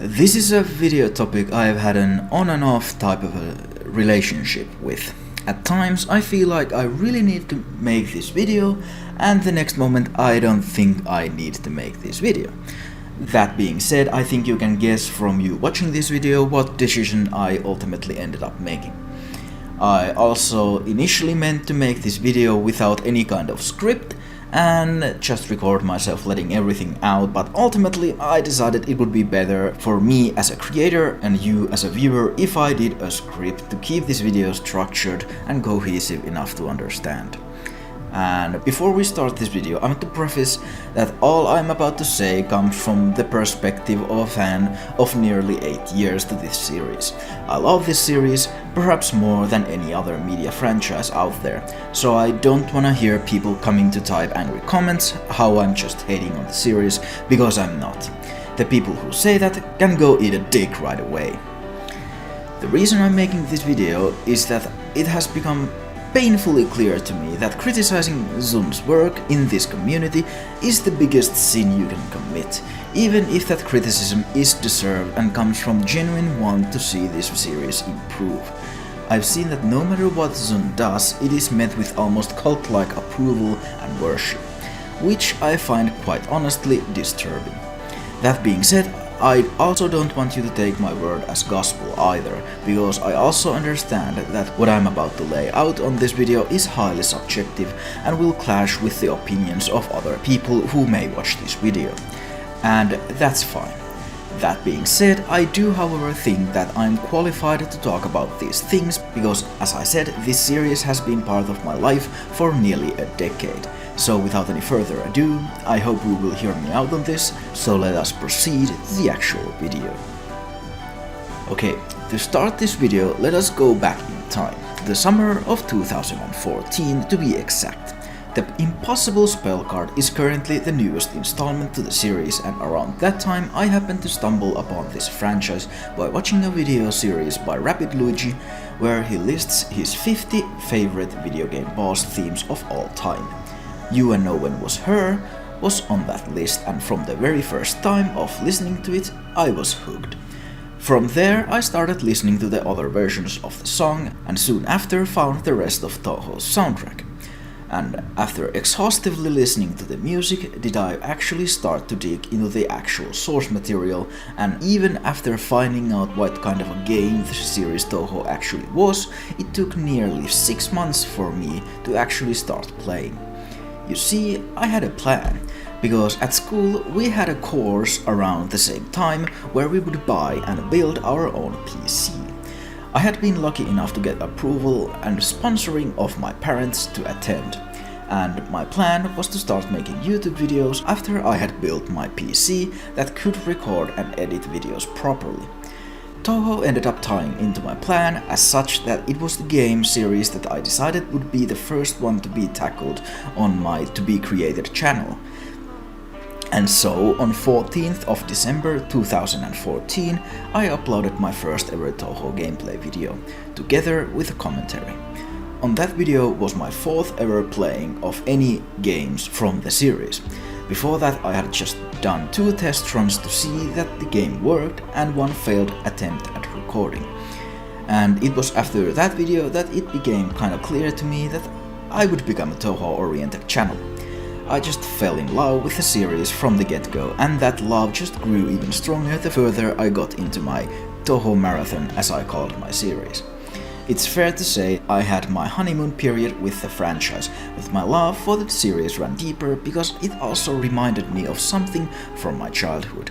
This is a video topic I've had an on and off type of a relationship with. At times I feel like I really need to make this video, and the next moment I don't think I need to make this video. That being said, I think you can guess from you watching this video what decision I ultimately ended up making. I also initially meant to make this video without any kind of script and just record myself letting everything out, but ultimately I decided it would be better for me as a creator and you as a viewer if I did a script to keep this video structured and cohesive enough to understand. And before we start this video, I want to preface that all I'm about to say comes from the perspective of a fan of nearly 8 years to this series. I love this series, perhaps more than any other media franchise out there, so I don't wanna hear people coming to type angry comments how I'm just hating on the series, because I'm not. The people who say that can go eat a dick right away. The reason I'm making this video is that it has become painfully clear to me that criticizing Zun's work in this community is the biggest sin you can commit, even if that criticism is deserved and comes from genuine want to see this series improve. I've seen that no matter what Zun does, it is met with almost cult-like approval and worship, which I find quite honestly disturbing. That being said, I also don't want you to take my word as gospel either, because I also understand that what I'm about to lay out on this video is highly subjective and will clash with the opinions of other people who may watch this video. And that's fine. That being said, I do however think that I'm qualified to talk about these things because, as I said, this series has been part of my life for nearly a decade. So without any further ado, I hope you will hear me out on this, so let us proceed to the actual video. Okay, to start this video, let us go back in time, the summer of 2014 to be exact. The Impossible Spell card is currently the newest installment to the series, and around that time I happened to stumble upon this franchise by watching a video series by Rapid Luigi where he lists his 50 favorite video game boss themes of all time. You and No One Was Her was on that list, and from the very first time of listening to it, I was hooked. From there I started listening to the other versions of the song, and soon after found the rest of Touhou's soundtrack. And after exhaustively listening to the music, did I actually start to dig into the actual source material, and even after finding out what kind of a game the series Touhou actually was, it took nearly 6 months for me to actually start playing. You see, I had a plan, because at school we had a course around the same time where we would buy and build our own PC. I had been lucky enough to get approval and sponsoring of my parents to attend, and my plan was to start making YouTube videos after I had built my PC that could record and edit videos properly. Touhou ended up tying into my plan as such that it was the game series that I decided would be the first one to be tackled on my to-be-created channel. And so, on 14th of December 2014, I uploaded my first ever Touhou gameplay video, together with a commentary. On that video was my 4th ever playing of any games from the series. Before that I had just done 2 test runs to see that the game worked and 1 failed attempt at recording. And it was after that video that it became kinda clear to me that I would become a Touhou-oriented channel. I just fell in love with the series from the get-go, and that love just grew even stronger the further I got into my Touhou marathon, as I called my series. It's fair to say I had my honeymoon period with the franchise, but my love for the series ran deeper because it also reminded me of something from my childhood.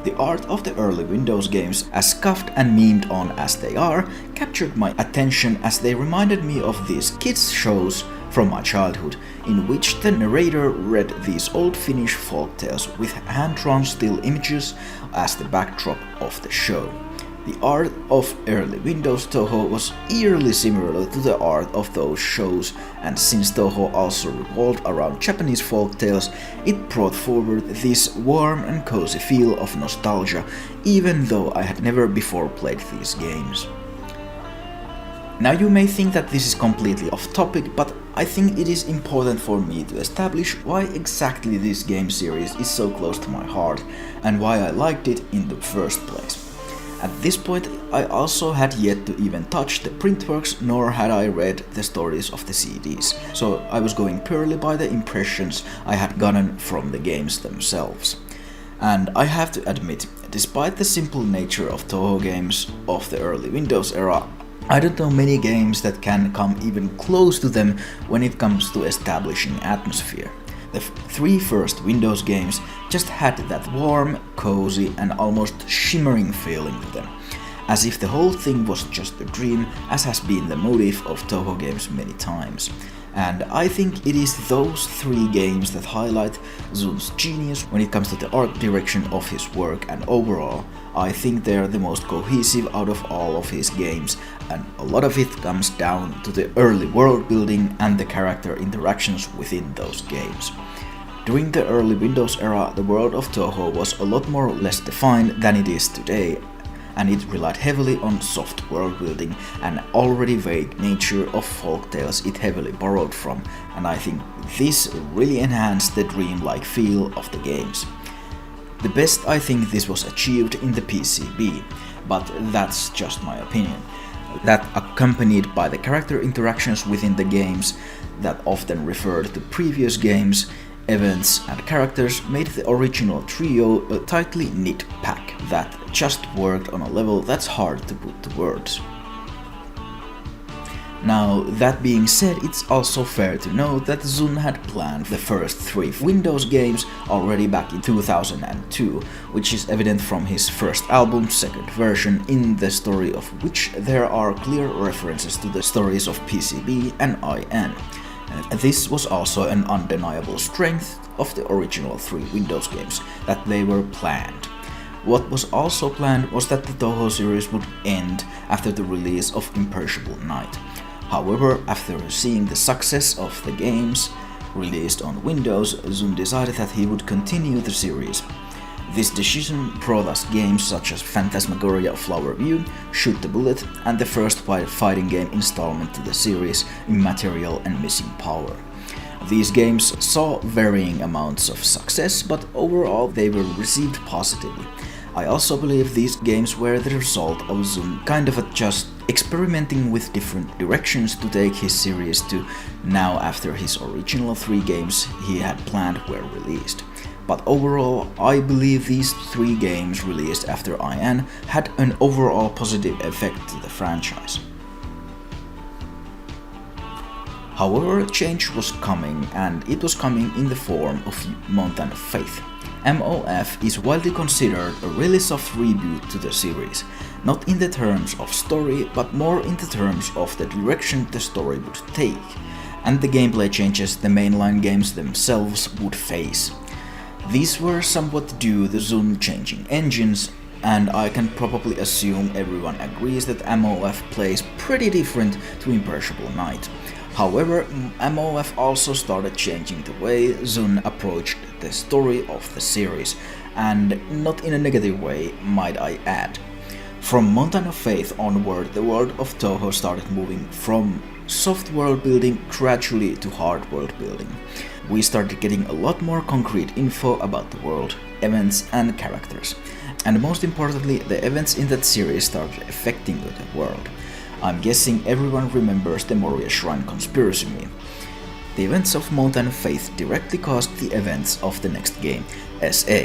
The art of the early Windows games, as scuffed and memed on as they are, captured my attention as they reminded me of these kids' shows from my childhood, in which the narrator read these old Finnish folktales with hand-drawn still images as the backdrop of the show. The art of early Windows Touhou was eerily similar to the art of those shows, and since Touhou also revolved around Japanese folktales, it brought forward this warm and cozy feel of nostalgia, even though I had never before played these games. Now you may think that this is completely off topic, but I think it is important for me to establish why exactly this game series is so close to my heart and why I liked it in the first place. At this point, I also had yet to even touch the printworks, nor had I read the stories of the CDs, so I was going purely by the impressions I had gotten from the games themselves. And I have to admit, despite the simple nature of Touhou games of the early Windows era, I don't know many games that can come even close to them when it comes to establishing atmosphere. The three first Windows games just had that warm, cozy and almost shimmering feeling to them, as if the whole thing was just a dream, as has been the motif of Touhou games many times. And I think it is those three games that highlight Zun's genius when it comes to the art direction of his work, and overall I think they are the most cohesive out of all of his games, and a lot of it comes down to the early world building and the character interactions within those games. During the early Windows era, the world of Touhou was a lot more or less defined than it is today, and it relied heavily on soft world building and already vague nature of folk tales it heavily borrowed from, and I think this really enhanced the dreamlike feel of the games. The best I think this was achieved in the PCB, but that's just my opinion. That, accompanied by the character interactions within the games that often referred to previous games, events and characters, made the original trio a tightly knit pack that just worked on a level that's hard to put to words. Now, that being said, it's also fair to note that Zun had planned the first three Windows games already back in 2002, which is evident from his first album's second version, in the story of which there are clear references to the stories of PCB and IN. This was also an undeniable strength of the original three Windows games, that they were planned. What was also planned was that the Touhou series would end after the release of Imperishable Night. However, after seeing the success of the games released on Windows, Zun decided that he would continue the series. This decision brought us games such as Phantasmagoria Flower View, Shoot the Bullet, and the first fighting game installment to the series, Immaterial and Missing Power. These games saw varying amounts of success, but overall they were received positively. I also believe these games were the result of Zun kind of just experimenting with different directions to take his series to now, after his original three games he had planned were released. But overall, I believe these three games released after IN had an overall positive effect to the franchise. However, change was coming, and it was coming in the form of Mountain of Faith. MOF is widely considered a really soft reboot to the series, not in the terms of story, but more in the terms of the direction the story would take, and the gameplay changes the mainline games themselves would face. These were somewhat due to Zun changing engines, and I can probably assume everyone agrees that MOF plays pretty different to Imperishable Night. However, MOF also started changing the way Zun approached the story of the series, and not in a negative way, might I add. From Mountain of Faith onward, the world of Touhou started moving from soft world building gradually to hard world building. We started getting a lot more concrete info about the world, events and characters. And most importantly, the events in that series started affecting the world. I'm guessing everyone remembers the Moria Shrine conspiracy meme. The events of Mountain of Faith directly caused the events of the next game, SA,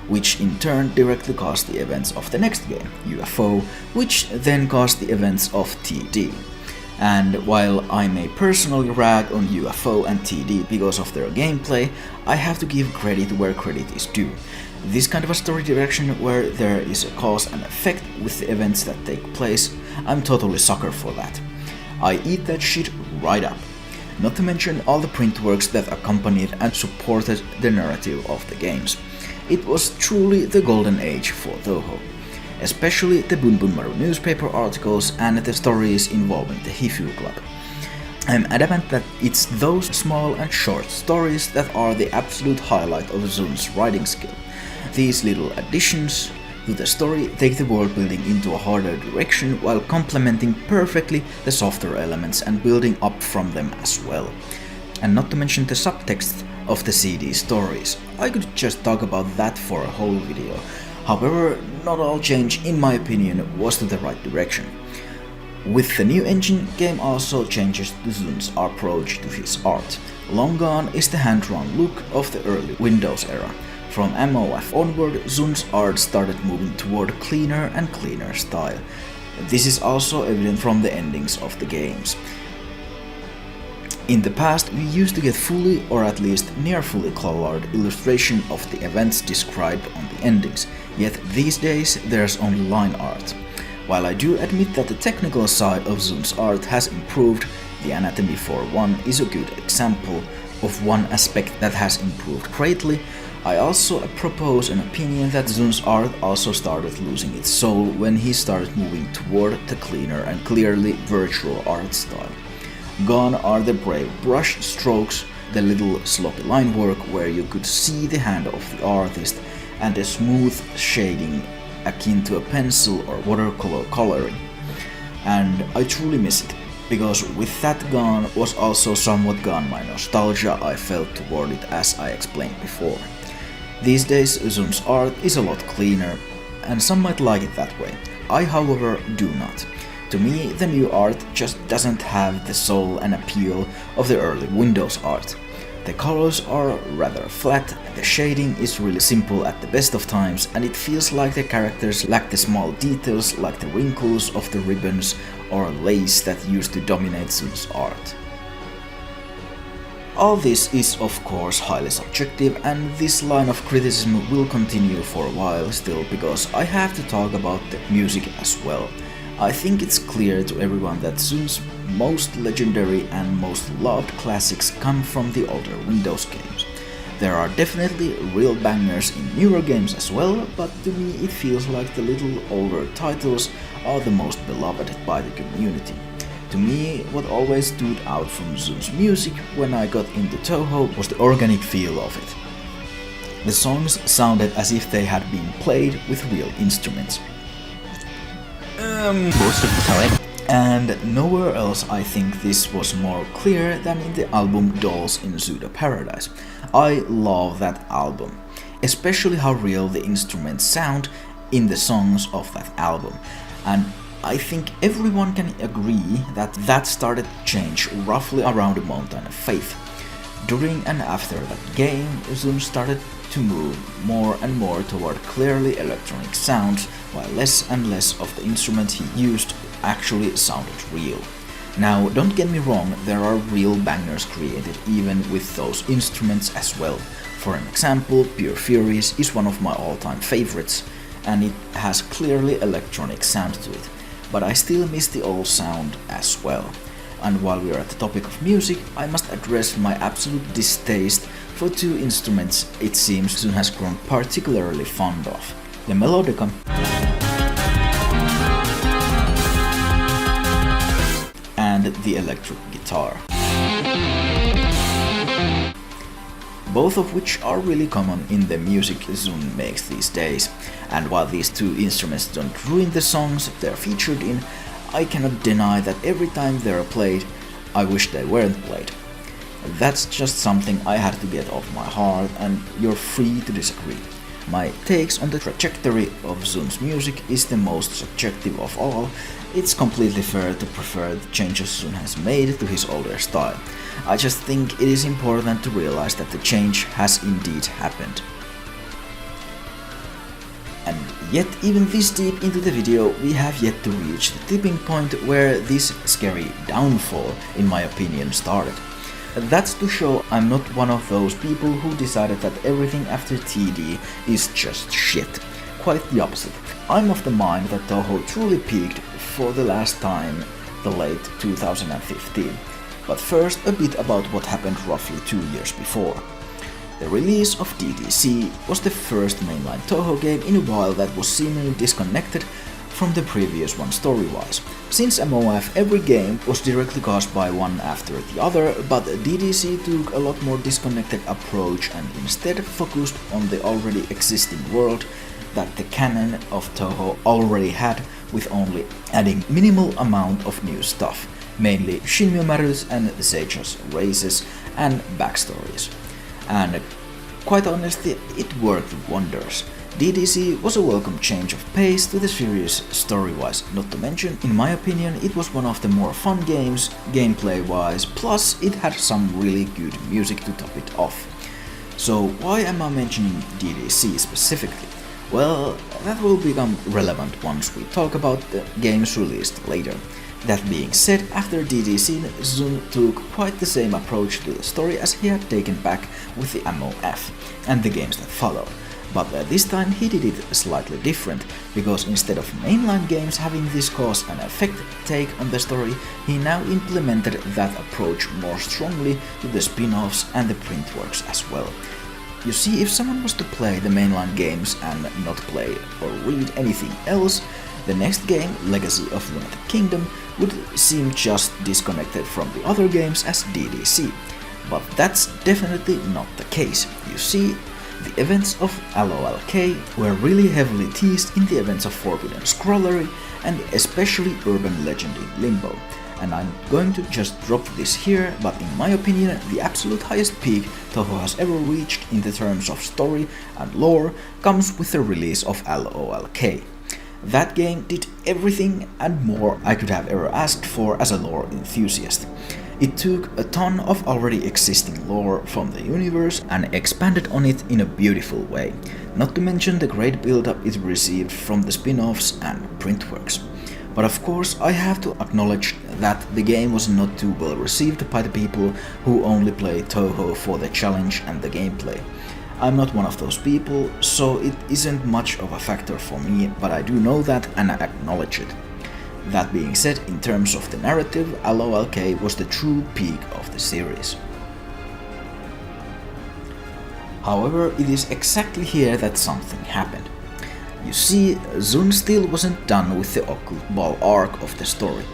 which in turn directly caused the events of the next game, UFO, which then caused the events of TD. And while I may personally rag on UFO and TD because of their gameplay, I have to give credit where credit is due. This kind of a story direction where there is a cause and effect with the events that take place, I'm totally sucker for that. I eat that shit right up. Not to mention all the print works that accompanied and supported the narrative of the games. It was truly the golden age for Touhou. Especially the Bunbunmaru newspaper articles and the stories involving the Hifu Club. I'm adamant that it's those small and short stories that are the absolute highlight of Zun's writing skill. These little additions to the story take the world building into a harder direction while complementing perfectly the softer elements and building up from them as well. And not to mention the subtext of the CD stories. I could just talk about that for a whole video. However, not all change, in my opinion, was to the right direction. With the new engine, game also changes to Zun's approach to his art. Long gone is the hand-drawn look of the early Windows era. From MOF onward, Zun's art started moving toward cleaner and cleaner style. This is also evident from the endings of the games. In the past, we used to get fully or at least near fully colored illustration of the events described on the endings, yet these days there's only line art. While I do admit that the technical side of Zun's art has improved, the Anatomy for One is a good example of one aspect that has improved greatly. I also propose an opinion that Zun's art also started losing its soul when he started moving toward the cleaner and clearly virtual art style. Gone are the brave brush strokes, the little sloppy line work where you could see the hand of the artist, and the smooth shading akin to a pencil or watercolor coloring. And I truly miss it, because with that gone was also somewhat gone my nostalgia I felt toward it, as I explained before. These days Zun's art is a lot cleaner, and some might like it that way. I, however, do not. To me, the new art just doesn't have the soul and appeal of the early Windows art. The colors are rather flat, the shading is really simple at the best of times, and it feels like the characters lack the small details like the wrinkles of the ribbons or lace that used to dominate Zun's art. All this is of course highly subjective, and this line of criticism will continue for a while still, because I have to talk about the music as well. I think it's clear to everyone that Zun's most legendary and most loved classics come from the older Windows games. There are definitely real bangers in newer games as well, but to me it feels like the little older titles are the most beloved by the community. To me, what always stood out from Zun's music when I got into Touhou was the organic feel of it. The songs sounded as if they had been played with real instruments. Most of the time. And nowhere else I think this was more clear than in the album Dolls in Pseudo Paradise. I love that album, especially how real the instruments sound in the songs of that album. And I think everyone can agree that that started to change roughly around the Mountain of Faith. During and after that game, Zun started to move more and more toward clearly electronic sounds, while less and less of the instruments he used actually sounded real. Now, don't get me wrong, there are real bangers created even with those instruments as well. For an example, Pure Furies is one of my all-time favorites, and it has clearly electronic sound to it. But I still miss the old sound as well. And while we are at the topic of music, I must address my absolute distaste for two instruments it seems Zun has grown particularly fond of: the melodica and the electric guitar. Both of which are really common in the music Zun makes these days. And while these two instruments don't ruin the songs they're featured in, I cannot deny that every time they're played, I wish they weren't played. That's just something I had to get off my heart, and you're free to disagree. My takes on the trajectory of Zun's music is the most subjective of all. It's completely fair to prefer the changes Zun has made to his older style. I just think it is important to realize that the change has indeed happened. And yet, even this deep into the video, we have yet to reach the tipping point where this scary downfall, in my opinion, started. That's to show I'm not one of those people who decided that everything after TD is just shit. Quite the opposite. I'm of the mind that Touhou truly peaked for the last time, the late 2015. But first, a bit about what happened roughly 2 years before. The release of DDC was the first mainline Touhou game in a while that was seemingly disconnected from the previous one story-wise. Since MOF, every game was directly caused by one after the other, but DDC took a lot more disconnected approach and instead focused on the already existing world that the canon of Touhou already had, with only adding minimal amount of new stuff, mainly Shinmyo and Seicho's races and backstories. And quite honestly, it worked wonders. DDC was a welcome change of pace to the series story-wise, not to mention, in my opinion, it was one of the more fun games, gameplay-wise, plus it had some really good music to top it off. So why am I mentioning DDC specifically? Well, that will become relevant once we talk about the games released later. That being said, after DDC, Zun took quite the same approach to the story as he had taken back with the MOF and the games that followed. But this time he did it slightly different, because instead of mainline games having this cause and effect take on the story, he now implemented that approach more strongly to the spin-offs and the printworks as well. You see, if someone was to play the mainline games and not play or read anything else, the next game, Legacy of the United Kingdom, would seem just disconnected from the other games as DDC. But that's definitely not the case. You see, the events of LOLK were really heavily teased in the events of Forbidden Scrollery and especially Urban Legend in Limbo. And I'm going to just drop this here, but in my opinion, the absolute highest peak Touhou has ever reached in the terms of story and lore comes with the release of LOLK. That game did everything and more I could have ever asked for as a lore enthusiast. It took a ton of already existing lore from the universe and expanded on it in a beautiful way, not to mention the great build-up it received from the spin-offs and printworks. But of course, I have to acknowledge that the game was not too well received by the people who only play Touhou for the challenge and the gameplay. I'm not one of those people, so it isn't much of a factor for me, but I do know that and I acknowledge it. That being said, in terms of the narrative, LOLK was the true peak of the series. However, it is exactly here that something happened. You see, Zun still wasn't done with the Occult Ball arc of the story.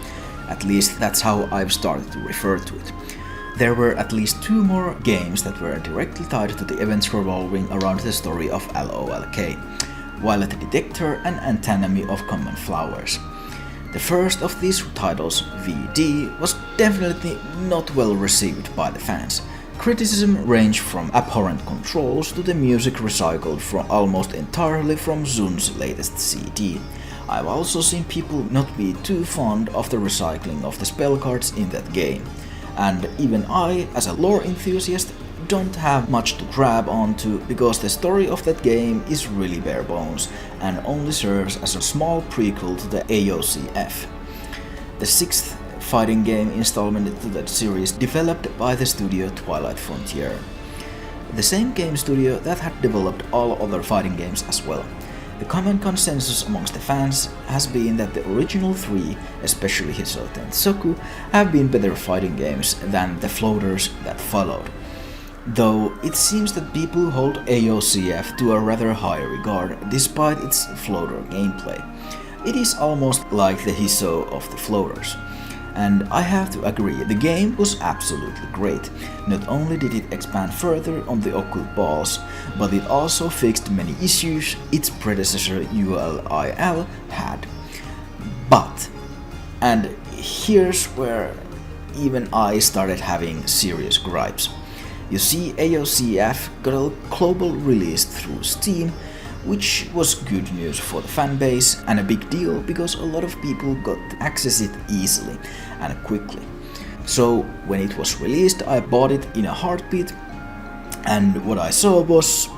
At least that's how I've started to refer to it. There were at least 2 more games that were directly tied to the events revolving around the story of LOLK, Violet Detector and Antinomy of Common Flowers. The first of these titles, VD, was definitely not well received by the fans. Criticism ranged from abhorrent controls to the music recycled from almost entirely from Zun's latest CD. I've also seen people not be too fond of the recycling of the spell cards in that game. And even I, as a lore enthusiast, don't have much to grab onto because the story of that game is really bare bones and only serves as a small prequel to the AOCF. The 6th fighting game installment to that series developed by the studio Twilight Frontier, the same game studio that had developed all other fighting games as well. The common consensus amongst the fans has been that the original 3, especially Hisou Tensoku, have been better fighting games than the floaters that followed. Though it seems that people hold AOCF to a rather high regard despite its floater gameplay. It is almost like the Hisou of the floaters. And I have to agree, the game was absolutely great. Not only did it expand further on the occult balls, but it also fixed many issues its predecessor ULIL had. But, and here's where even I started having serious gripes. You see, AOCF got a global release through Steam, which was good news for the fanbase and a big deal because a lot of people got to access it easily and quickly. So when it was released, I bought it in a heartbeat, and what I saw was,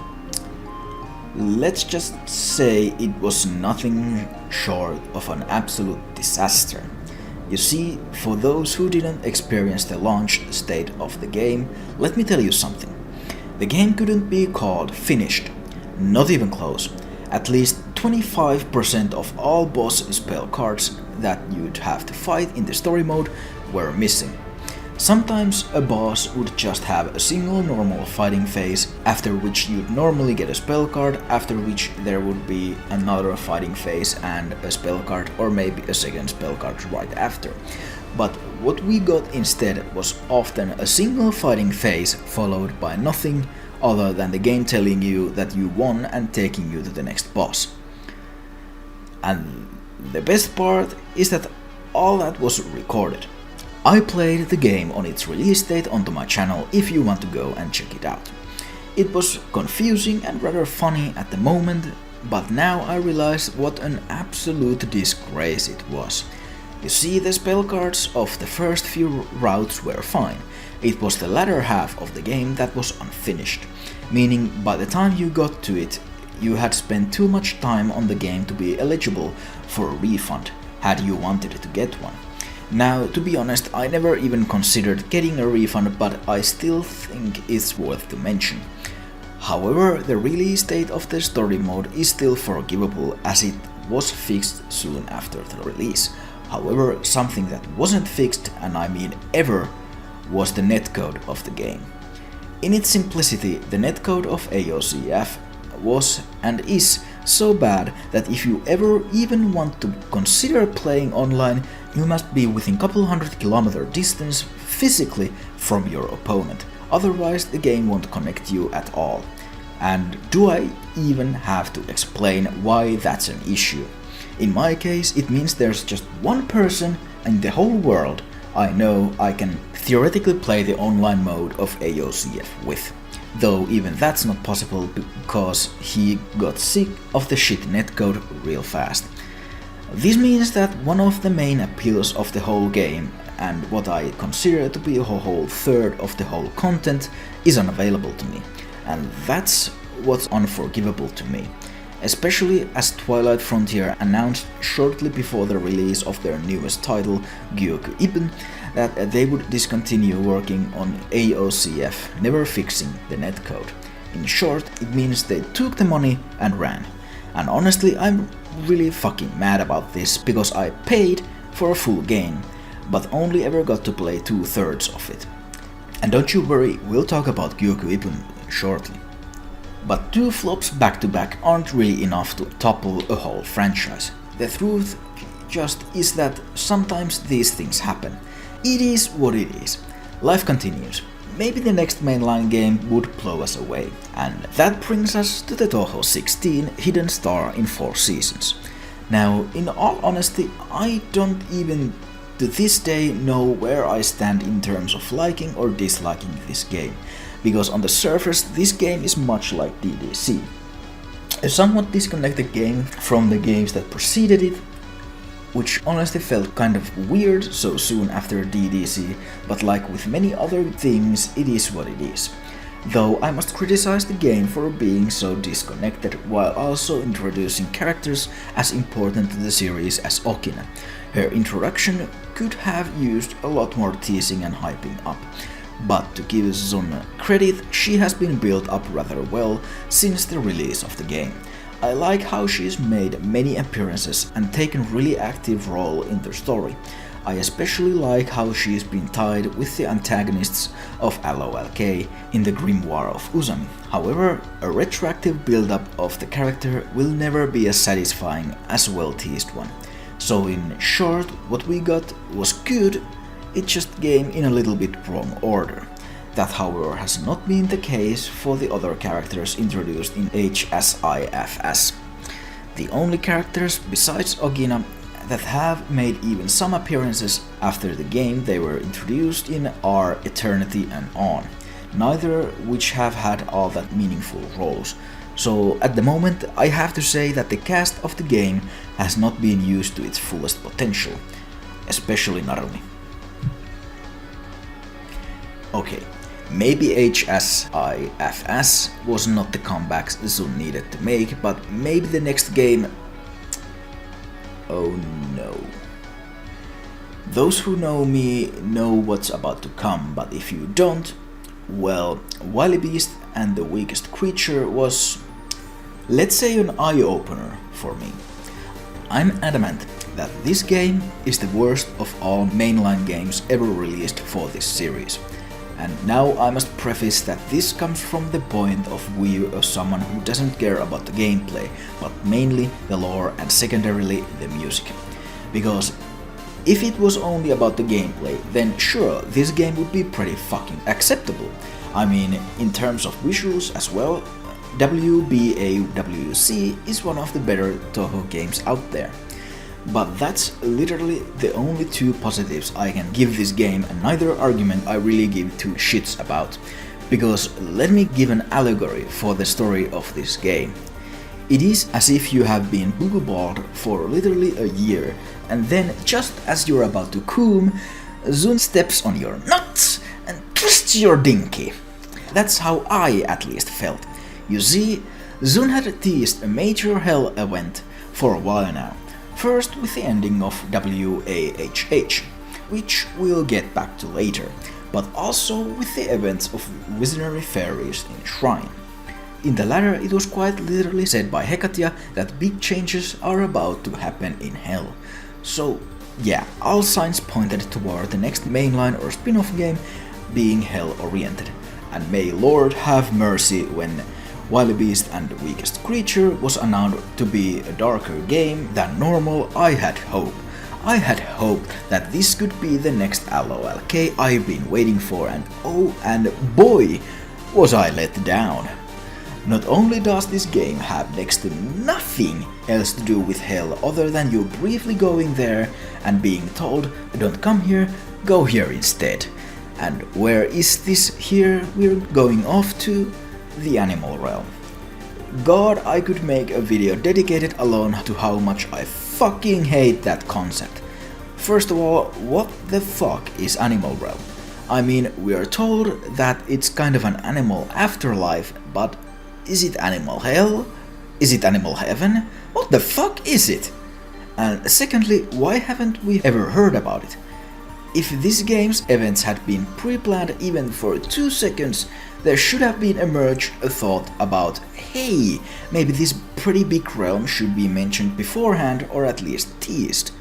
let's just say, it was nothing short of an absolute disaster. You see, for those who didn't experience the launch state of the game, let me tell you something. The game couldn't be called finished. Not even close. At least 25% of all boss spell cards that you'd have to fight in the story mode were missing. Sometimes a boss would just have a single normal fighting phase, after which you'd normally get a spell card, after which there would be another fighting phase and a spell card, or maybe a second spell card right after. But what we got instead was often a single fighting phase followed by nothing, other than the game telling you that you won and taking you to the next boss. And the best part is that all that was recorded. I played the game on its release date onto my channel if you want to go and check it out. It was confusing and rather funny at the moment, but now I realize what an absolute disgrace it was. You see, the spell cards of the first few routes were fine. It was the latter half of the game that was unfinished, meaning by the time you got to it, you had spent too much time on the game to be eligible for a refund, had you wanted to get one. Now, to be honest, I never even considered getting a refund, but I still think it's worth to mention. However, the release date of the story mode is still forgivable as it was fixed soon after the release. However, something that wasn't fixed, and I mean ever, was the netcode of the game. In its simplicity, the netcode of AOCF was and is so bad that if you ever even want to consider playing online, you must be within couple 100-kilometer distance physically from your opponent. Otherwise, the game won't connect you at all. And do I even have to explain why that's an issue? In my case, it means there's just one person in the whole world I know I can theoretically play the online mode of AOCF with. Though even that's not possible because he got sick of the shit netcode real fast. This means that one of the main appeals of the whole game, and what I consider to be a whole third of the whole content, is unavailable to me. And that's what's unforgivable to me. Especially as Twilight Frontier announced shortly before the release of their newest title, Gyoku Ippen, that they would discontinue working on AOCF, never fixing the netcode. In short, it means they took the money and ran. And honestly, I'm really fucking mad about this, because I paid for a full game, but only ever got to play 2/3 of it. And don't you worry, we'll talk about Gyoku Ippen shortly. But 2 flops back to back aren't really enough to topple a whole franchise. The truth just is that sometimes these things happen. It is what it is. Life continues. Maybe the next mainline game would blow us away. And that brings us to the Touhou 16 Hidden Star in 4 Seasons. Now, in all honesty, I don't even to this day know where I stand in terms of liking or disliking this game, because on the surface this game is much like DDC. A somewhat disconnected game from the games that preceded it, which honestly felt kind of weird so soon after DDC, but like with many other things, it is what it is. Though I must criticize the game for being so disconnected while also introducing characters as important to the series as Okina. Her introduction could have used a lot more teasing and hyping up. But to give Zun credit, she has been built up rather well since the release of the game. I like how she's made many appearances and taken really active role in the story. I especially like how she's been tied with the antagonists of LOLK in the Grimoire of Uzami. However, a retroactive build-up of the character will never be as satisfying as a well-teased one. So in short, what we got was good, it just came in a little bit wrong order. That however has not been the case for the other characters introduced in HSIFS. The only characters besides Ogina that have made even some appearances after the game they were introduced in are Eternity and On, neither which have had all that meaningful roles. So at the moment I have to say that the cast of the game has not been used to its fullest potential, especially Narumi. Okay, maybe HSIFS was not the comeback Zun needed to make, but maybe the next game... Oh no. Those who know me know what's about to come, but if you don't, well, Wily Beast and the Weakest Creature was, let's say, an eye-opener for me. I'm adamant that this game is the worst of all mainline games ever released for this series. And now I must preface that this comes from the point of view of someone who doesn't care about the gameplay, but mainly the lore and secondarily the music. Because if it was only about the gameplay, then sure, this game would be pretty fucking acceptable. I mean, in terms of visuals as well, WBAWC is one of the better Touhou games out there. But that's literally the only two positives I can give this game, and neither argument I really give two shits about. Because let me give an allegory for the story of this game. It is as if you have been boogalballed for literally a year, and then just as you're about to come, Zun steps on your nuts and twists your dinky. That's how I at least felt. You see, Zun had teased a major hell event for a while now. First with the ending of WAHH, which we'll get back to later, but also with the events of visionary fairies in Shrine. In the latter, it was quite literally said by Hekatia that big changes are about to happen in Hell. So yeah, all signs pointed toward the next mainline or spin-off game being Hell-oriented. And may Lord have mercy when Wild Beast and the Weakest Creature was announced to be a darker game than normal. I had hope that this could be the next LOLK I've been waiting for, and oh, and boy, was I let down. Not only does this game have next to nothing else to do with Hell other than you briefly going there and being told, don't come here, go here instead. And where is this here? We're going off to the animal realm. God, I could make a video dedicated alone to how much I fucking hate that concept. First of all, what the fuck is animal realm? I mean, we are told that it's kind of an animal afterlife, but is it animal hell? Is it animal heaven? What the fuck is it? And secondly, why haven't we ever heard about it? If this game's events had been pre-planned even for 2 seconds, there should have been emerged a thought about, hey, maybe this pretty big realm should be mentioned beforehand or at least teased.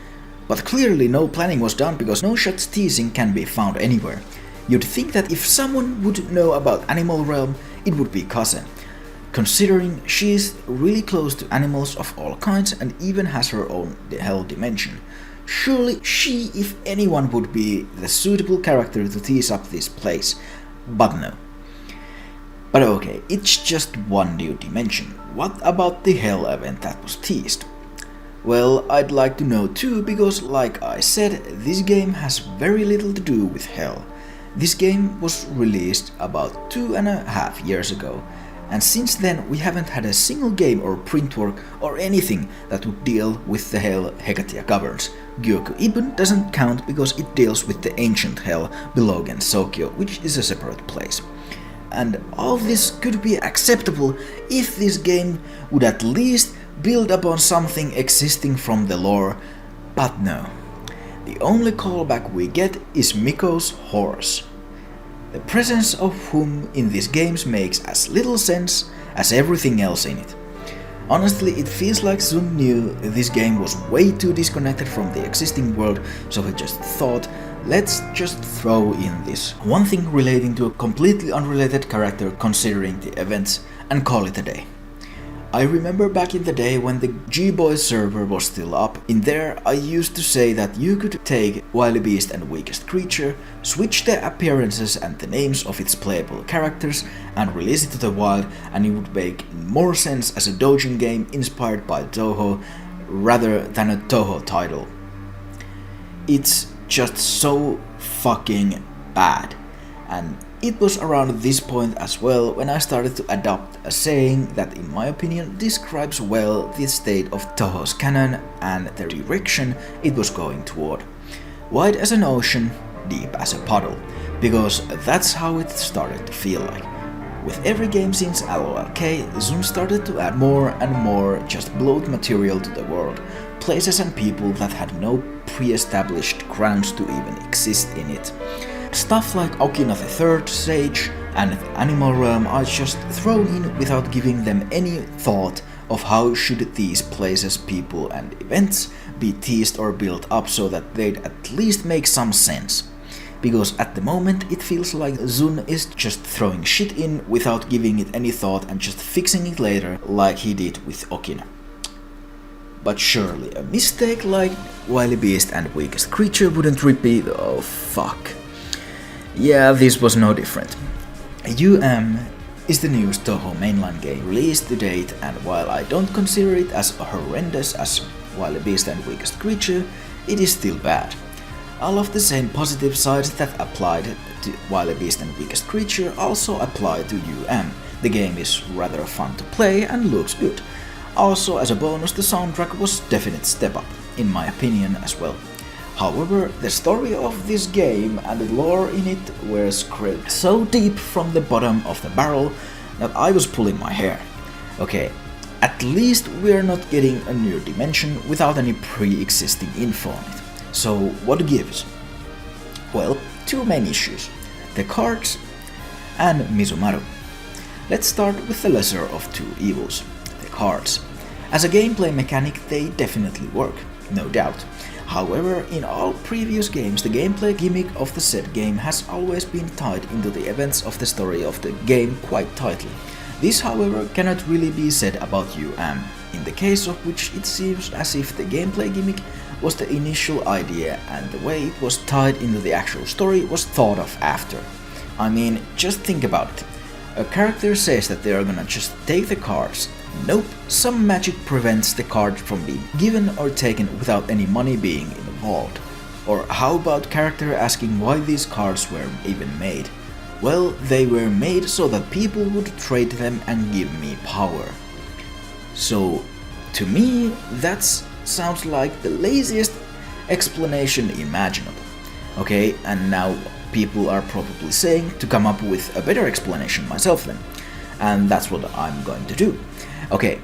But clearly no planning was done because no such teasing can be found anywhere. You'd think that if someone would know about Animal Realm, it would be Cousin, considering she is really close to animals of all kinds and even has her own hell dimension. Surely she, if anyone, would be the suitable character to tease up this place, but no. But okay, it's just one new dimension. What about the hell event that was teased? Well, I'd like to know too, because like I said, this game has very little to do with hell. This game was released about 2.5 years ago, and since then we haven't had a single game or print work or anything that would deal with the hell Hekatia governs. Gyoku Ibun doesn't count because it deals with the ancient hell below Gensokyo, which is a separate place. And all this could be acceptable if this game would at least build upon something existing from the lore, but no. The only callback we get is Miko's horse, the presence of whom in these games makes as little sense as everything else in it. Honestly, it feels like Zun knew this game was way too disconnected from the existing world, so he just thought, let's just throw in this one thing relating to a completely unrelated character considering the events and call it a day. I remember back in the day when the G-Boys server was still up. In there I used to say that you could take Wild Beast and Weakest Creature, switch the appearances and the names of its playable characters and release it to the wild, and it would make more sense as a doujin game inspired by Touhou rather than a Touhou title. It's just so fucking bad. And it was around this point as well when I started to adopt a saying that in my opinion describes well the state of Touhou's canon and the direction it was going toward. Wide as an ocean, deep as a puddle, because that's how it started to feel like. With every game since LOLK, Zun started to add more and more just bloat material to the world, places and people that had no pre-established grounds to even exist in it. Stuff like Okina the Third Sage and Animal Realm are just thrown in without giving them any thought of how should these places, people and events be teased or built up so that they'd at least make some sense. Because at the moment it feels like Zun is just throwing shit in without giving it any thought and just fixing it later like he did with Okina. But surely a mistake like Wild Beast and Weakest Creature wouldn't repeat. Oh fuck. Yeah, this was no different. is the newest Touhou mainline game released to date, and while I don't consider it as horrendous as Wild Beast and Weakest Creature, it is still bad. All of the same positive sides that applied to Wild Beast and Weakest Creature also apply to The game is rather fun to play and looks good. Also, as a bonus, the soundtrack was definite step up, in my opinion as well. However, the story of this game and the lore in it were scraped so deep from the bottom of the barrel that I was pulling my hair. Okay, at least we're not getting a new dimension without any pre-existing info on it. So what gives? Well, two main issues: the cards and Mizumaru. Let's start with the lesser of two evils, the cards. As a gameplay mechanic, they definitely work, no doubt. However, in all previous games, the gameplay gimmick of the said game has always been tied into the events of the story of the game quite tightly. This, however, cannot really be said about in the case of which it seems as if the gameplay gimmick was the initial idea and the way it was tied into the actual story was thought of after. I mean, just think about it. A character says that they are gonna just take the cards. Nope, some magic prevents the card from being given or taken without any money being involved. Or how about character asking why these cards were even made? Well, they were made so that people would trade them and give me power. So, to me, that sounds like the laziest explanation imaginable. Okay, and now people are probably saying to come up with a better explanation myself then. And that's what I'm going to do. Okay,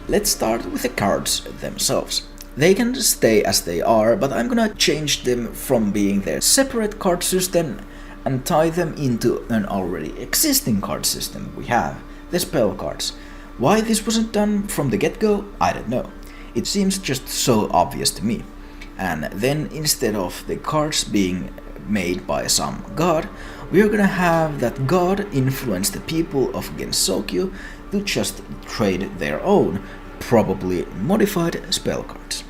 let's start with the cards themselves. They can stay as they are, but I'm gonna change them from being their separate card system and tie them into an already existing card system we have, the spell cards. Why this wasn't done from the get-go, I don't know. It seems just so obvious to me. And then instead of the cards being made by some god, we're gonna have that god influence the people of Gensokyo to just trade their own, probably modified spell cards.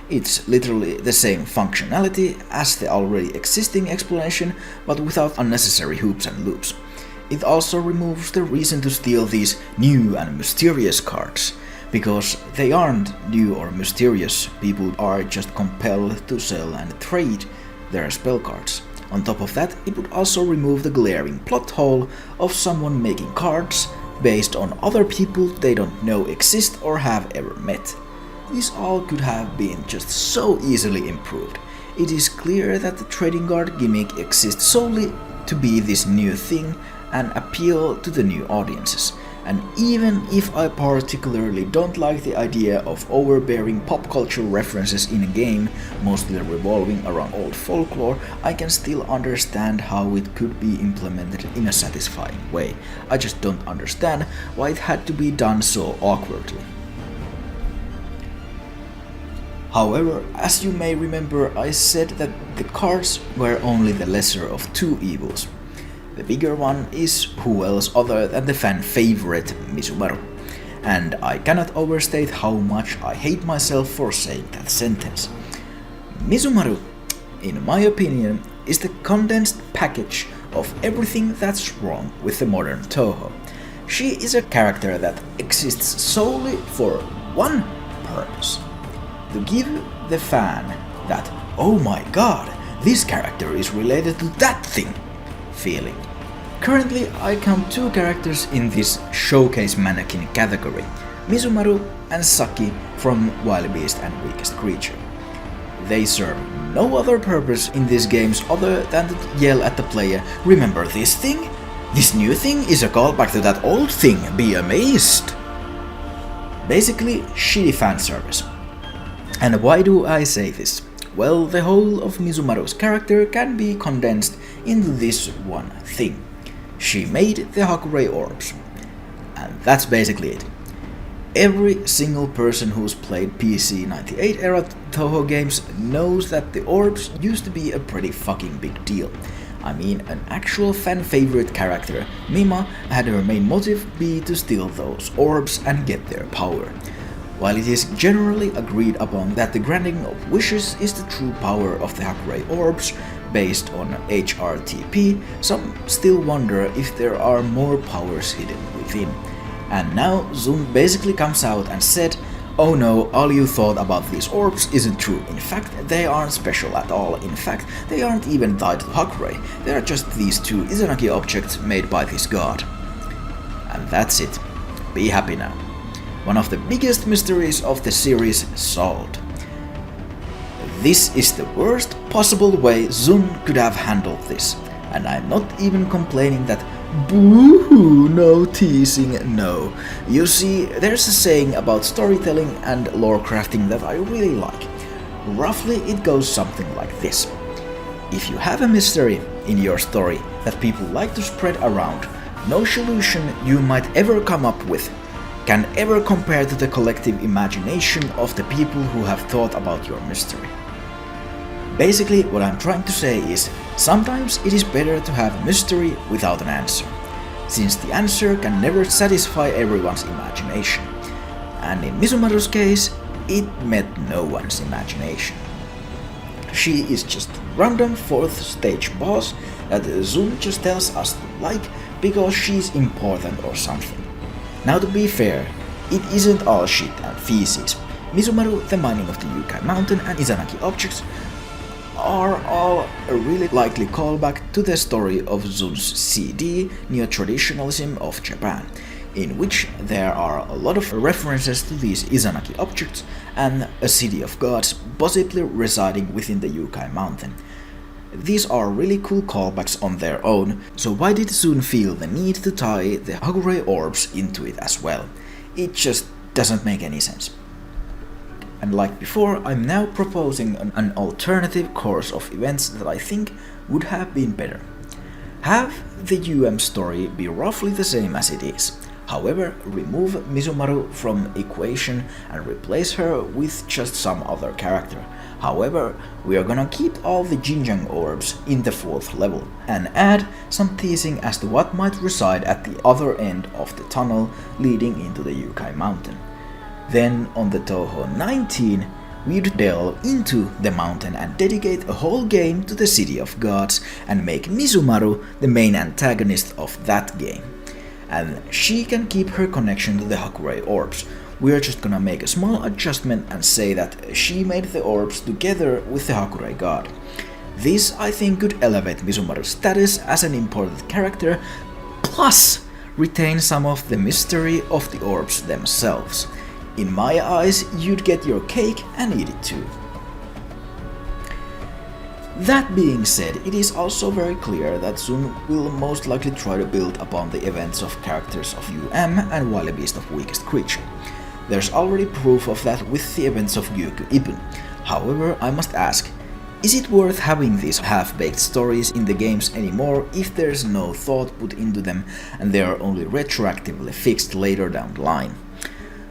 It's literally the same functionality as the already existing explanation, but without unnecessary hoops and loops. It also removes the reason to steal these new and mysterious cards, because they aren't new or mysterious, people are just compelled to sell and trade their spell cards. On top of that, it would also remove the glaring plot hole of someone making cards based on other people they don't know exist or have ever met. This all could have been just so easily improved. It is clear that the trading card gimmick exists solely to be this new thing and appeal to the new audiences. And even if I particularly don't like the idea of overbearing pop culture references in a game, mostly revolving around old folklore, I can still understand how it could be implemented in a satisfying way. I just don't understand why it had to be done so awkwardly. However, as you may remember, I said that the cards were only the lesser of two evils. The bigger one is who else other than the fan favorite Mizumaru. And I cannot overstate how much I hate myself for saying that sentence. Mizumaru, in my opinion, is the condensed package of everything that's wrong with the modern Touhou. She is a character that exists solely for one purpose: to give the fan that, oh my god, this character is related to that thing feeling. Currently, I count two characters in this showcase mannequin category: Mizumaru and Saki from Wild Beast and Weakest Creature. They serve no other purpose in these games other than to yell at the player, remember this thing? This new thing is a callback to that old thing, be amazed! Basically, shitty fan service. And why do I say this? Well, the whole of Mizumaru's character can be condensed into this one thing. She made the Hakurei orbs. And that's basically it. Every single person who's played PC 98 era Touhou games knows that the orbs used to be a pretty fucking big deal. I mean, an actual fan favorite character, Mima, had her main motive be to steal those orbs and get their power. While it is generally agreed upon that the granting of wishes is the true power of the Hakurei orbs, based on HRTP, some still wonder if there are more powers hidden within. And now Zun basically comes out and said, "Oh no, all you thought about these orbs isn't true. In fact, they aren't special at all. In fact, they aren't even tied to Hakurei. They are just these two Izanagi objects made by this god." And that's it. Be happy now. One of the biggest mysteries of the series solved. This is the worst possible way Zun could have handled this. And I'm not even complaining that boo-hoo, no teasing, no. You see, there's a saying about storytelling and lore crafting that I really like. Roughly it goes something like this. If you have a mystery in your story that people like to spread around, no solution you might ever come up with can ever compare to the collective imagination of the people who have thought about your mystery. Basically, what I'm trying to say is, sometimes it is better to have a mystery without an answer, since the answer can never satisfy everyone's imagination. And in Mizumaru's case, it met no one's imagination. She is just a random 4th stage boss that Zun just tells us to like because she's important or something. Now to be fair, it isn't all shit and feces. Mizumaru, the mining of the Yukai Mountain, and Izanagi objects are all a really likely callback to the story of Zun's CD, Neo-Traditionalism of Japan, in which there are a lot of references to these Izanagi objects and a city of gods possibly residing within the Yukai Mountain. These are really cool callbacks on their own, so why did Zun feel the need to tie the Hakurei orbs into it as well? It just doesn't make any sense. And like before, I'm now proposing an alternative course of events that I think would have been better. Have the UM story be roughly the same as it is. However, remove Mizumaru from equation and replace her with just some other character. However, we are gonna keep all the Jinjang orbs in the 4th level and add some teasing as to what might reside at the other end of the tunnel leading into the Yukai Mountain. Then on the Touhou 19, we'd delve into the mountain and dedicate a whole game to the City of Gods and make Mizumaru the main antagonist of that game. And she can keep her connection to the Hakurei orbs. We're just gonna make a small adjustment and say that she made the orbs together with the Hakurei god. This, I think, could elevate Mizumaru's status as an important character, plus retain some of the mystery of the orbs themselves. In my eyes, you'd get your cake and eat it too. That being said, it is also very clear that Zun will most likely try to build upon the events of characters of UM and Wily Beast of Weakest Creature. There's already proof of that with the events of Gyuku Ibun. However, I must ask, is it worth having these half-baked stories in the games anymore if there's no thought put into them and they are only retroactively fixed later down the line?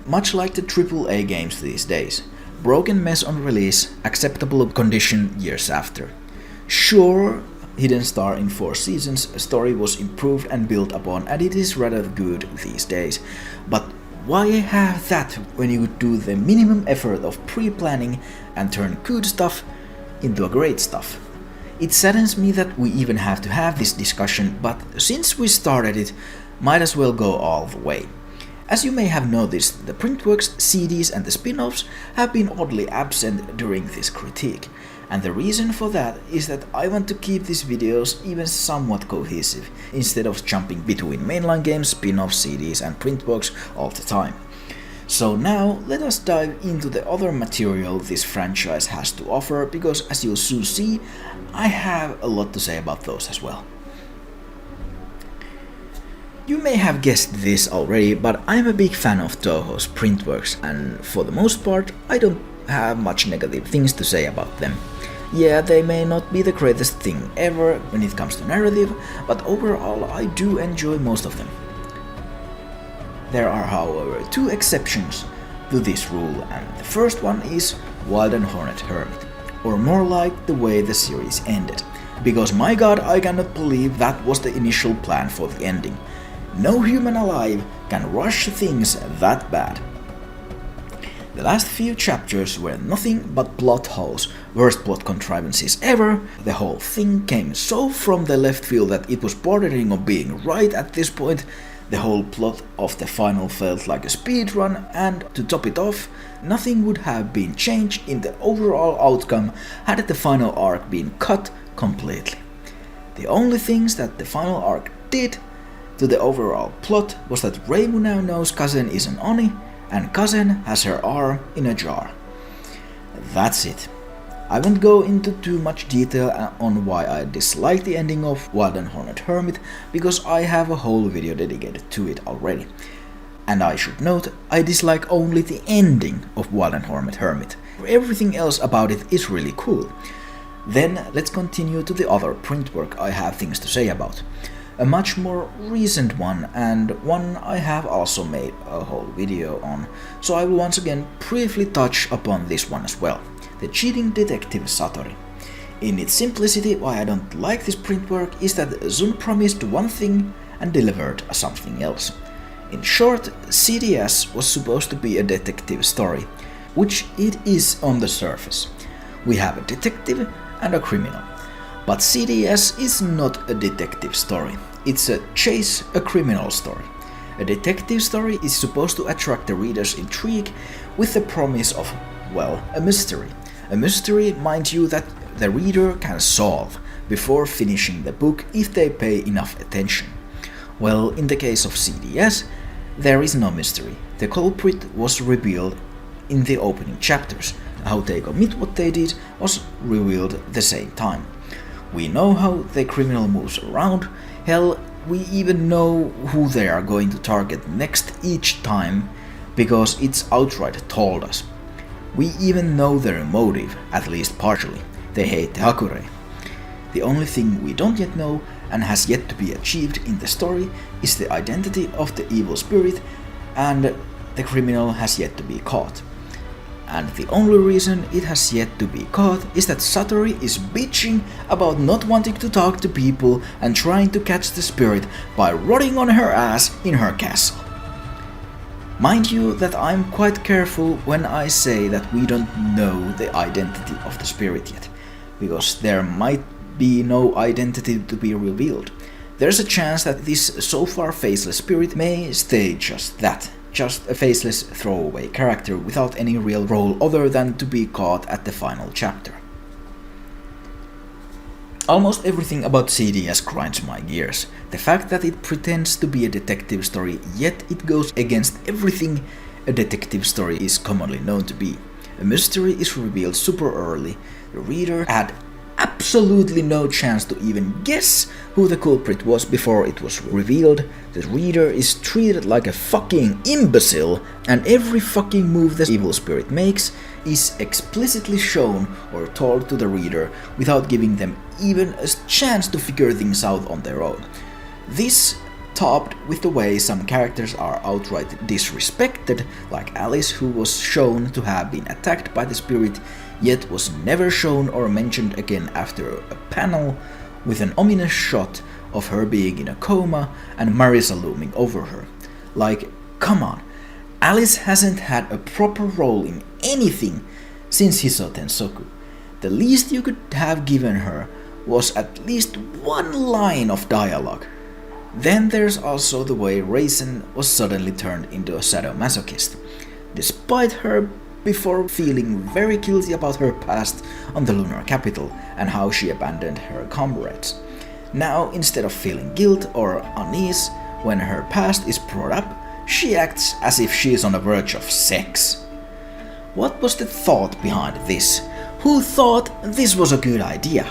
Much like the AAA games these days. Broken mess on release, acceptable condition years after. Sure, Hidden Star in 4 Seasons story was improved and built upon and it is rather good these days, but why have that when you could do the minimum effort of pre-planning and turn good stuff into a great stuff? It saddens me that we even have to have this discussion, but since we started it, might as well go all the way. As you may have noticed, the Printworks, CDs and the spin-offs have been oddly absent during this critique, and the reason for that is that I want to keep these videos even somewhat cohesive, instead of jumping between mainline games, spin-offs, CDs and Printworks all the time. So now let us dive into the other material this franchise has to offer, because as you'll soon see, I have a lot to say about those as well. You may have guessed this already, but I'm a big fan of Touhou's Printworks, and for the most part, I don't have much negative things to say about them. Yeah, they may not be the greatest thing ever when it comes to narrative, but overall I do enjoy most of them. There are, however, 2 exceptions to this rule, and the first one is Wild and Hornet Hermit, or more like the way the series ended, because my god, I cannot believe that was the initial plan for the ending. No human alive can rush things that bad. The last few chapters were nothing but plot holes, worst plot contrivances ever. The whole thing came so from the left field that it was bordering on being right at this point. The whole plot of the final felt like a speedrun, and to top it off, nothing would have been changed in the overall outcome had the final arc been cut completely. The only things that the final arc did to the overall plot was that Reimu now knows Kazen is an Oni, and Kazen has her arm in a jar. That's it. I won't go into too much detail on why I dislike the ending of Wild and Hornet Hermit, because I have a whole video dedicated to it already. And I should note, I dislike only the ending of Wild and Hornet Hermit. Everything else about it is really cool. Then let's continue to the other print work I have things to say about. A much more recent one, and one I have also made a whole video on, so I will once again briefly touch upon this one as well. The Cheating Detective Satori. In its simplicity, why I don't like this print work is that Zun promised one thing and delivered something else. In short, CDS was supposed to be a detective story, which it is on the surface. We have a detective and a criminal. But CDS is not a detective story, it's a chase a criminal story. A detective story is supposed to attract the reader's intrigue with the promise of, well, a mystery. A mystery, mind you, that the reader can solve before finishing the book if they pay enough attention. Well, in the case of CDS, there is no mystery. The culprit was revealed in the opening chapters. How they commit what they did was revealed at the same time. We know how the criminal moves around. Hell, we even know who they are going to target next each time, because it's outright told us. We even know their motive, at least partially. They hate the Hakure. The only thing we don't yet know, and has yet to be achieved in the story, is the identity of the evil spirit, and the criminal has yet to be caught. And the only reason it has yet to be caught is that Satori is bitching about not wanting to talk to people and trying to catch the spirit by rotting on her ass in her castle. Mind you that I'm quite careful when I say that we don't know the identity of the spirit yet, because there might be no identity to be revealed. There's a chance that this so far faceless spirit may stay just that. Just a faceless throwaway character without any real role other than to be caught at the final chapter. Almost everything about CDS grinds my gears. The fact that it pretends to be a detective story, yet it goes against everything a detective story is commonly known to be. A mystery is revealed super early. The reader had absolutely no chance to even guess who the culprit was before it was revealed. The reader is treated like a fucking imbecile, and every fucking move the evil spirit makes is explicitly shown or told to the reader without giving them even a chance to figure things out on their own. This topped with the way some characters are outright disrespected, like Alice, who was shown to have been attacked by the spirit, yet was never shown or mentioned again after a panel with an ominous shot of her being in a coma and Marisa looming over her. Like, come on, Alice hasn't had a proper role in anything since Hiso Tensoku. The least you could have given her was at least one line of dialogue. Then there's also the way Raisin was suddenly turned into a sadomasochist, despite her before feeling very guilty about her past on the lunar capital and how she abandoned her comrades. Now, instead of feeling guilt or unease when her past is brought up, she acts as if she is on the verge of sex. What was the thought behind this? Who thought this was a good idea?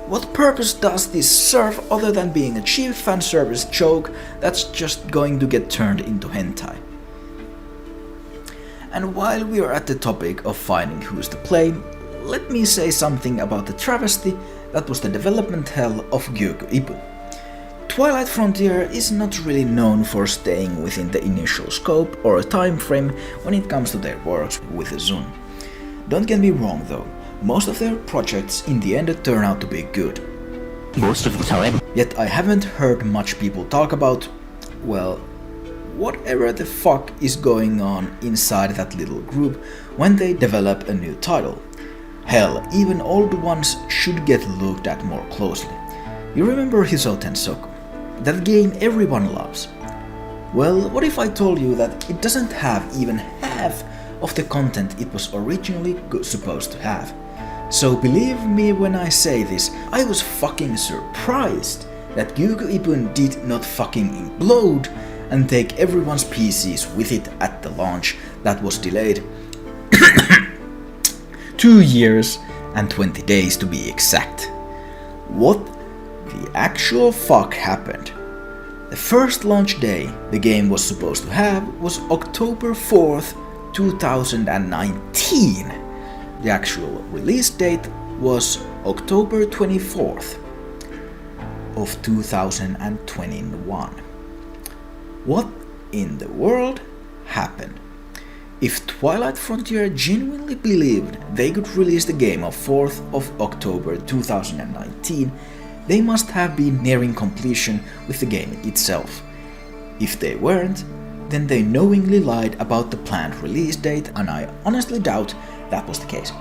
What purpose does this serve other than being a cheap fanservice joke that's just going to get turned into hentai? And while we are at the topic of finding who's to blame, let me say something about the travesty that was the development hell of Gyuku Ippon. Twilight Frontier is not really known for staying within the initial scope or a time frame when it comes to their works with Zun. Don't get me wrong though, most of their projects in the end turn out to be good. Most of the time. Yet I haven't heard much people talk about, well, whatever the fuck is going on inside that little group when they develop a new title. Hell, even old ones should get looked at more closely. You remember Hiso Tensoku? That game everyone loves. Well, what if I told you that it doesn't have even half of the content it was originally supposed to have? So believe me when I say this, I was fucking surprised that Gyugu Ibun did not fucking implode and take everyone's PCs with it at the launch that was delayed 2 years and 20 days to be exact. What the actual fuck happened? The first launch day the game was supposed to have was October 4th, 2019. The actual release date was October 24th of 2021. What in the world happened? If Twilight Frontier genuinely believed they could release the game on 4th of October 2019, they must have been nearing completion with the game itself. If they weren't, then they knowingly lied about the planned release date, and I honestly doubt that was the case.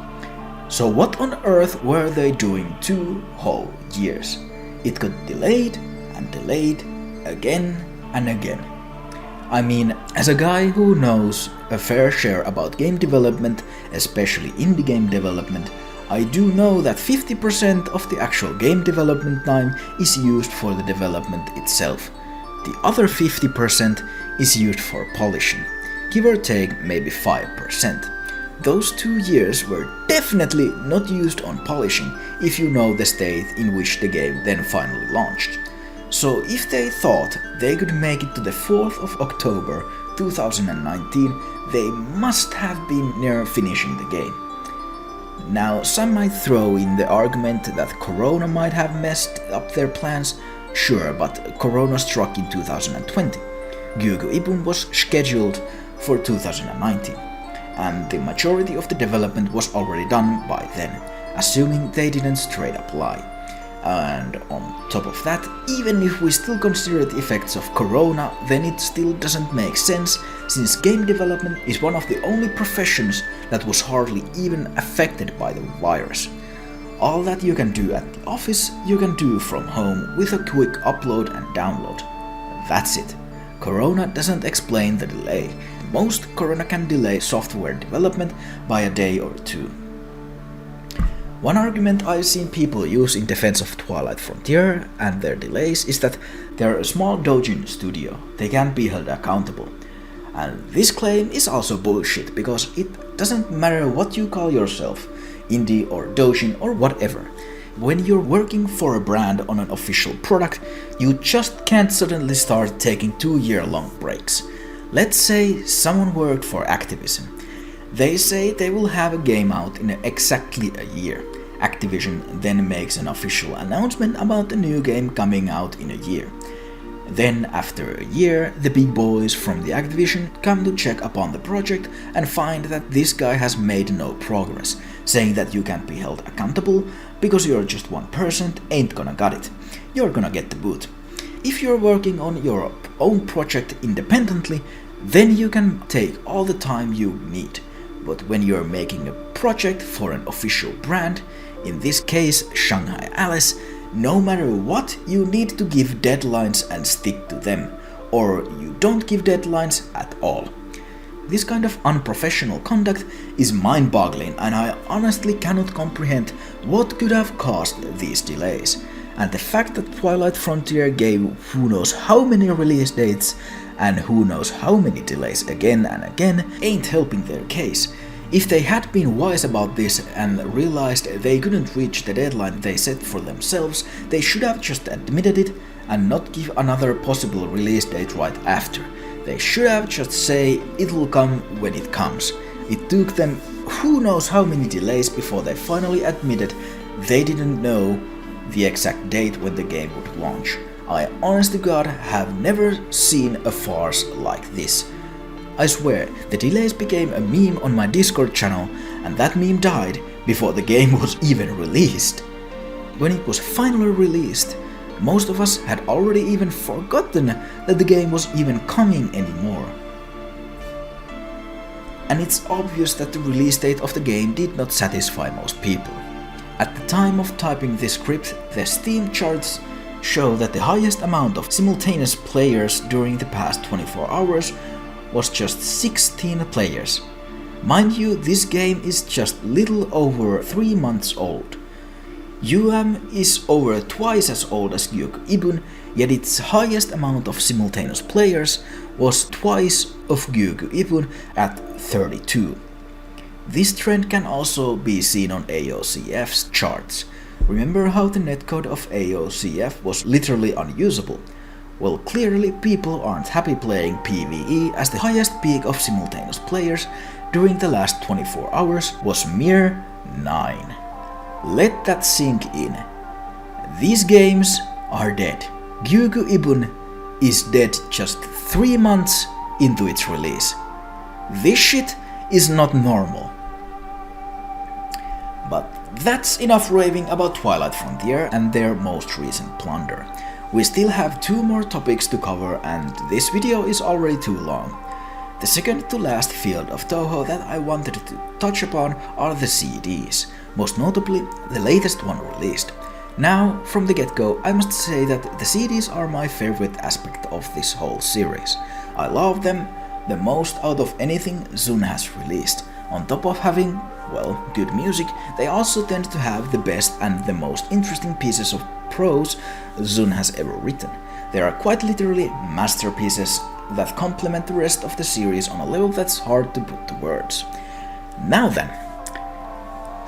So what on earth were they doing 2 whole years? It got delayed and delayed again and again. I mean, as a guy who knows a fair share about game development, especially indie game development, I do know that 50% of the actual game development time is used for the development itself. The other 50% is used for polishing, give or take maybe 5%. Those 2 years were definitely not used on polishing if you know the state in which the game then finally launched. So if they thought they could make it to the 4th of October 2019, they must have been near finishing the game. Now, some might throw in the argument that Corona might have messed up their plans. Sure, but Corona struck in 2020. Gyugu Ibun was scheduled for 2019, and the majority of the development was already done by then, assuming they didn't straight up lie. And on top of that, even if we still consider the effects of Corona, then it still doesn't make sense, since game development is one of the only professions that was hardly even affected by the virus. All that you can do at the office, you can do from home with a quick upload and download. That's it. Corona doesn't explain the delay. Most Corona can delay software development by a day or 2. One argument I've seen people use in defense of Twilight Frontier and their delays is that they're a small doujin studio, they can't be held accountable. And this claim is also bullshit, because it doesn't matter what you call yourself, indie or doujin or whatever. When you're working for a brand on an official product, you just can't suddenly start taking 2-year-long breaks. Let's say someone worked for Activision. They say they will have a game out in exactly a year. Activision then makes an official announcement about the new game coming out in a year. Then, after a year, the big boys from the Activision come to check upon the project and find that this guy has made no progress, saying that you can't be held accountable because you're just one person, ain't gonna got it. You're gonna get the boot. If you're working on your own project independently, then you can take all the time you need. But when you're making a project for an official brand, in this case Shanghai Alice, no matter what, you need to give deadlines and stick to them, or you don't give deadlines at all. This kind of unprofessional conduct is mind-boggling, and I honestly cannot comprehend what could have caused these delays. And the fact that Twilight Frontier gave who knows how many release dates and who knows how many delays again and again ain't helping their case. If they had been wise about this and realized they couldn't reach the deadline they set for themselves, they should have just admitted it and not give another possible release date right after. They should have just say it'll come when it comes. It took them who knows how many delays before they finally admitted they didn't know the exact date when the game would launch. I honest to God have never seen a farce like this. I swear, the delays became a meme on my Discord channel, and that meme died before the game was even released. When it was finally released, Most of us had already even forgotten that the game was even coming anymore. And it's obvious that the release date of the game did not satisfy most people. At the time of typing this script, the Steam charts show that the highest amount of simultaneous players during the past 24 hours was just 16 players. Mind you, this game is just little over 3 months old. UM is over twice as old as Gyuku Ibun, yet its highest amount of simultaneous players was twice of Gyuku Ibun at 32. This trend can also be seen on AOCF's charts. Remember how the netcode of AOCF was literally unusable? Well, clearly people aren't happy playing PvE, as the highest peak of simultaneous players during the last 24 hours was mere 9. Let that sink in. These games are dead. Gyuku Ibun is dead just 3 months into its release. This shit is not normal. But that's enough raving about Twilight Frontier and their most recent plunder. We still have 2 more topics to cover, and this video is already too long. The second to last field of Touhou that I wanted to touch upon are the CDs, most notably the latest one released. Now, from the get-go, I must say that the CDs are my favorite aspect of this whole series. I love them the most out of anything ZUN has released. On top of having, well, good music, they also tend to have the best and the most interesting pieces of prose ZUN has ever written. They are quite literally masterpieces that complement the rest of the series on a level that's hard to put to words. Now then,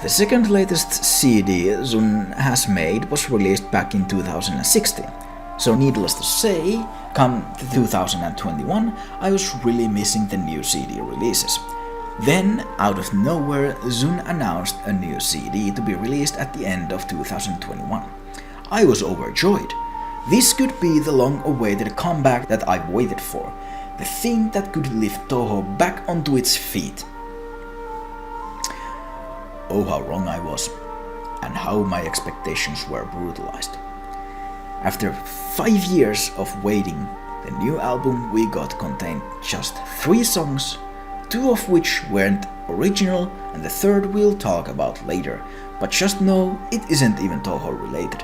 the second latest CD ZUN has made was released back in 2016. So needless to say, come 2021, I was really missing the new CD releases. Then, out of nowhere, ZUN announced a new CD to be released at the end of 2021. I was overjoyed. This could be the long-awaited comeback that I've waited for, the thing that could lift Touhou back onto its feet. Oh, how wrong I was, and how my expectations were brutalized. After 5 years of waiting, the new album we got contained just 3 songs, 2 of which weren't original, and the third we'll talk about later, but just know it isn't even Touhou related.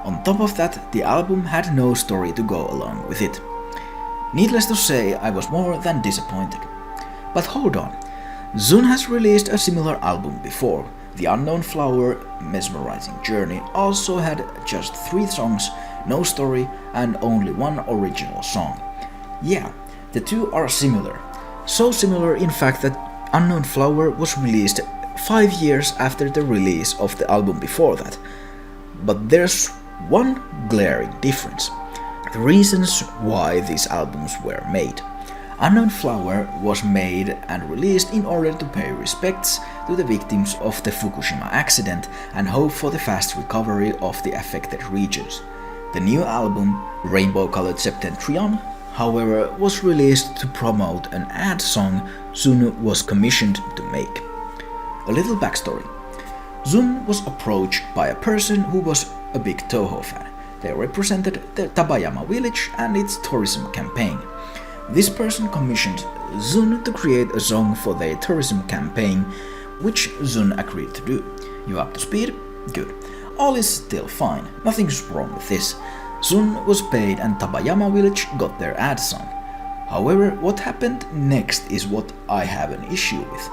On top of that, the album had no story to go along with it. Needless to say, I was more than disappointed. But hold on, ZUN has released a similar album before. The Unknown Flower Mesmerizing Journey also had just 3 songs, no story, and only 1 original song. Yeah, the 2 are similar. So similar in fact that Unknown Flower was released 5 years after the release of the album before that. But there's one glaring difference: the reasons why these albums were made. Unknown Flower was made and released in order to pay respects to the victims of the Fukushima accident and hope for the fast recovery of the affected regions. The new album, Rainbow Colored Septentrion, however, was released to promote an ad song ZUN was commissioned to make. A little backstory. ZUN was approached by a person who was a big Touhou fan. They represented the Tabayama village and its tourism campaign. This person commissioned ZUN to create a song for their tourism campaign, which ZUN agreed to do. You up to speed? Good. All is still fine, nothing's wrong with this. ZUN was paid and Tabayama village got their ad song. However, what happened next is what I have an issue with.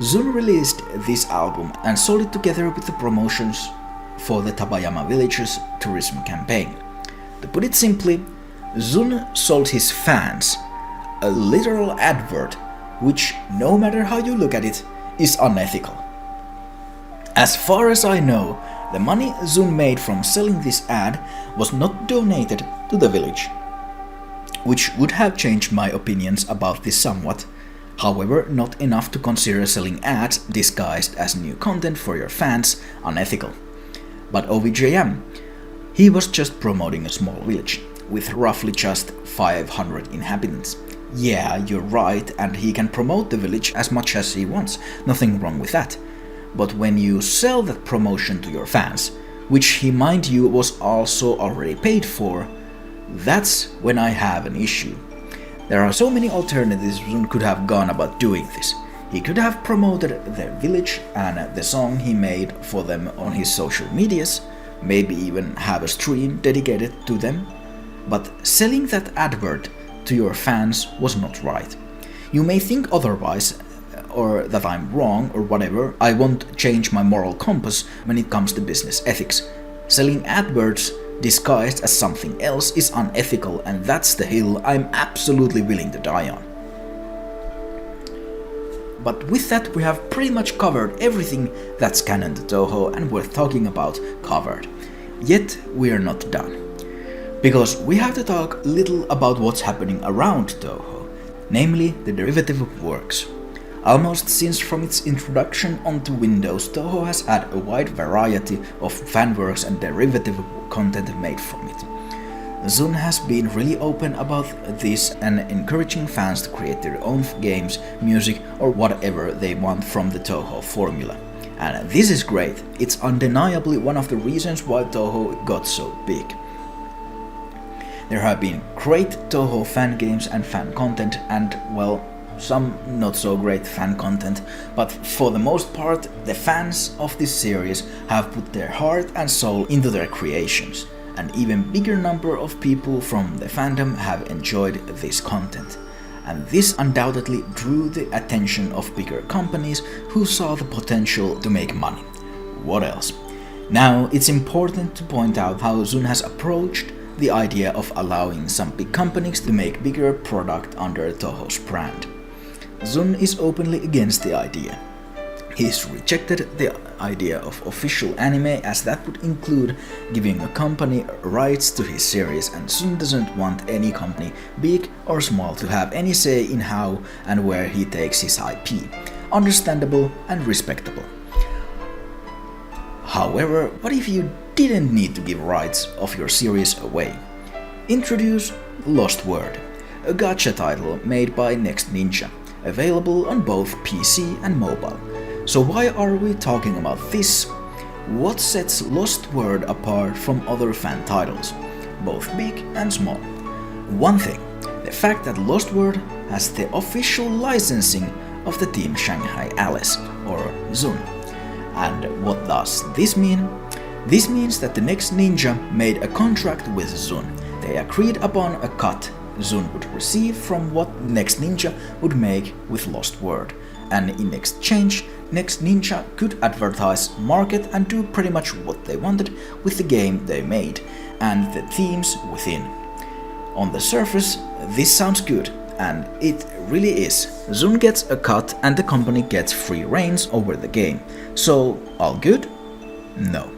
ZUN released this album and sold it together with the promotions for the Tabayama village's tourism campaign. To put it simply, ZUN sold his fans a literal advert, which, no matter how you look at it, is unethical. As far as I know, the money ZUN made from selling this ad was not donated to the village, which would have changed my opinions about this somewhat. However, not enough to consider selling ads disguised as new content for your fans unethical. But OVJM, he was just promoting a small village with roughly just 500 inhabitants. Yeah, you're right, and he can promote the village as much as he wants, nothing wrong with that. But when you sell that promotion to your fans, which he, mind you, was also already paid for, that's when I have an issue. There are so many alternatives Zun could have gone about doing this. He could have promoted their village and the song he made for them on his social medias, maybe even have a stream dedicated to them. But selling that advert to your fans was not right. You may think otherwise, or that I'm wrong or whatever. I won't change my moral compass when it comes to business ethics. Selling adverts disguised as something else is unethical, and that's the hill I'm absolutely willing to die on. But with that, we have pretty much covered everything that's canon to Touhou and worth talking about covered. Yet we're not done. Because we have to talk a little about what's happening around Touhou, namely the derivative works. Almost since from its introduction onto Windows, Touhou has had a wide variety of fanworks and derivative content made from it. Zun has been really open about this and encouraging fans to create their own games, music or whatever they want from the Touhou formula. And this is great. It's undeniably one of the reasons why Touhou got so big. There have been great Touhou fan games and fan content and, well, some not so great fan content, but for the most part the fans of this series have put their heart and soul into their creations. An even bigger number of people from the fandom have enjoyed this content. And this undoubtedly drew the attention of bigger companies who saw the potential to make money. What else? Now it's important to point out how Zun has approached the idea of allowing some big companies to make bigger product under Touhou's brand. Zun is openly against the idea. He's rejected the idea of official anime, as that would include giving a company rights to his series, and Zun doesn't want any company, big or small, to have any say in how and where he takes his IP. Understandable and respectable. However, what if you didn't need to give rights of your series away? Introduce Lost Word, a gacha title made by Next Ninja, available on both PC and mobile. So why are we talking about this? What sets Lost Word apart from other fan titles, both big and small? One thing, the fact that Lost Word has the official licensing of the Team Shanghai Alice, or Zun. And what does this mean? This means that the Next Ninja made a contract with Zun. They agreed upon a cut Zun would receive from what Next Ninja would make with Lost Word, and in exchange, Next Ninja could advertise, market and do pretty much what they wanted with the game they made and the themes within. On the surface, this sounds good, and it really is. Zun gets a cut and the company gets free reins over the game. So, all good? No.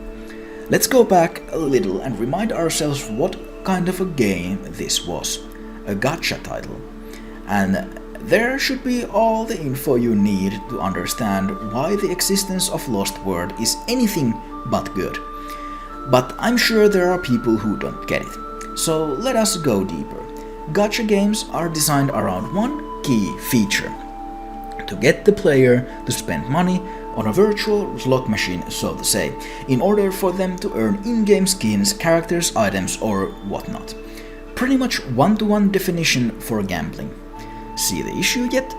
Let's go back a little and remind ourselves what kind of a game this was. A gacha title. And there should be all the info you need to understand why the existence of Lost Word is anything but good. But I'm sure there are people who don't get it. So let us go deeper. Gacha games are designed around one key feature: to get the player to spend money on a virtual slot machine, so to say, in order for them to earn in-game skins, characters, items or whatnot. Pretty much one-to-one definition for gambling. See the issue yet?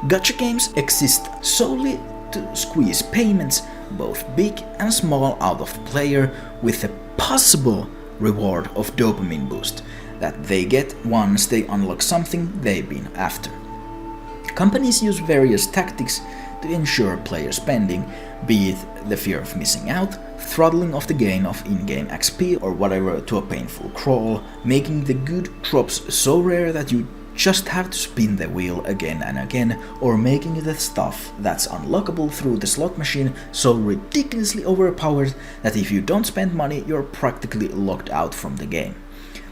Gacha games exist solely to squeeze payments, both big and small, out of the player with the possible reward of dopamine boost that they get once they unlock something they've been after. Companies use various tactics to ensure player spending, be it the fear of missing out, throttling of the gain of in-game XP or whatever to a painful crawl, making the good drops so rare that you just have to spin the wheel again and again, or making the stuff that's unlockable through the slot machine so ridiculously overpowered that if you don't spend money you're practically locked out from the game.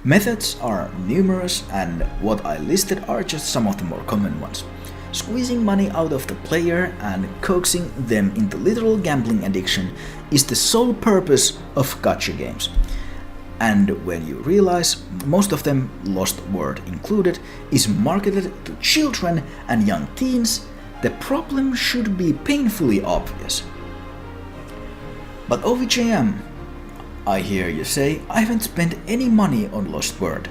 Methods are numerous, and what I listed are just some of the more common ones. Squeezing money out of the player and coaxing them into literal gambling addiction is the sole purpose of gacha games. And when you realize most of them, Lost Word included, is marketed to children and young teens, the problem should be painfully obvious. But OVJM, I hear you say, I haven't spent any money on Lost World.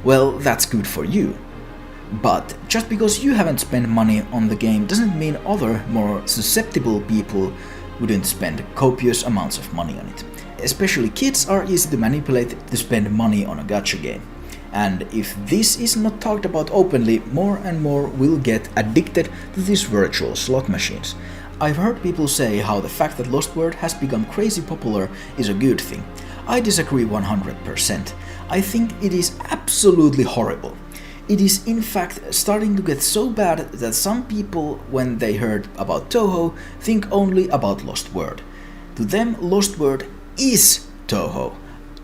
Well, that's good for you. But just because you haven't spent money on the game doesn't mean other, more susceptible people wouldn't spend copious amounts of money on it. Especially kids are easy to manipulate to spend money on a gacha game. And if this is not talked about openly, more and more will get addicted to these virtual slot machines. I've heard people say how the fact that Lost World has become crazy popular is a good thing. I disagree 100%. I think it is absolutely horrible. It is in fact starting to get so bad that some people, when they heard about Touhou, think only about Lost World. To them, Lost World is Touhou.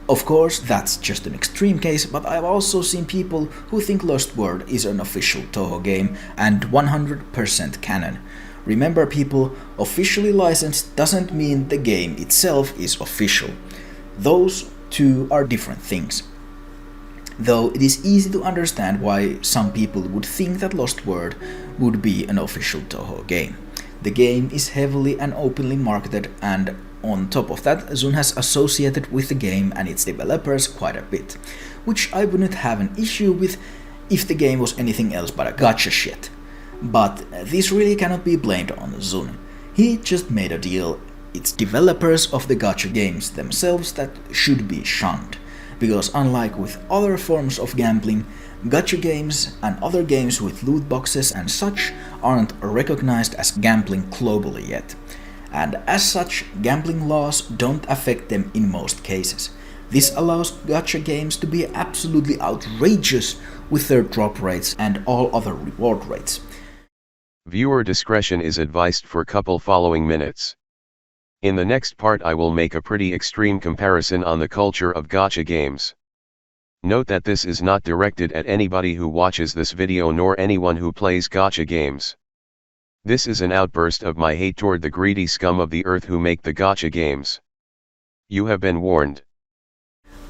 Of course, that's just an extreme case, but I've also seen people who think Lost World is an official Touhou game and 100% canon. Remember people, officially licensed doesn't mean the game itself is official. Those two are different things. Though it is easy to understand why some people would think that Lost World would be an official Touhou game. The game is heavily and openly marketed, and on top of that, ZUN has associated with the game and its developers quite a bit, which I wouldn't have an issue with if the game was anything else but a gacha shit. But this really cannot be blamed on ZUN. He just made a deal. It's developers of the gacha games themselves that should be shunned. Because unlike with other forms of gambling, gacha games and other games with loot boxes and such aren't recognized as gambling globally yet. And as such, gambling laws don't affect them in most cases. This allows gacha games to be absolutely outrageous with their drop rates and all other reward rates. Viewer discretion is advised for couple following minutes. In the next part I will make a pretty extreme comparison on the culture of gacha games. Note that this is not directed at anybody who watches this video nor anyone who plays gacha games. This is an outburst of my hate toward the greedy scum of the earth who make the gacha games. You have been warned.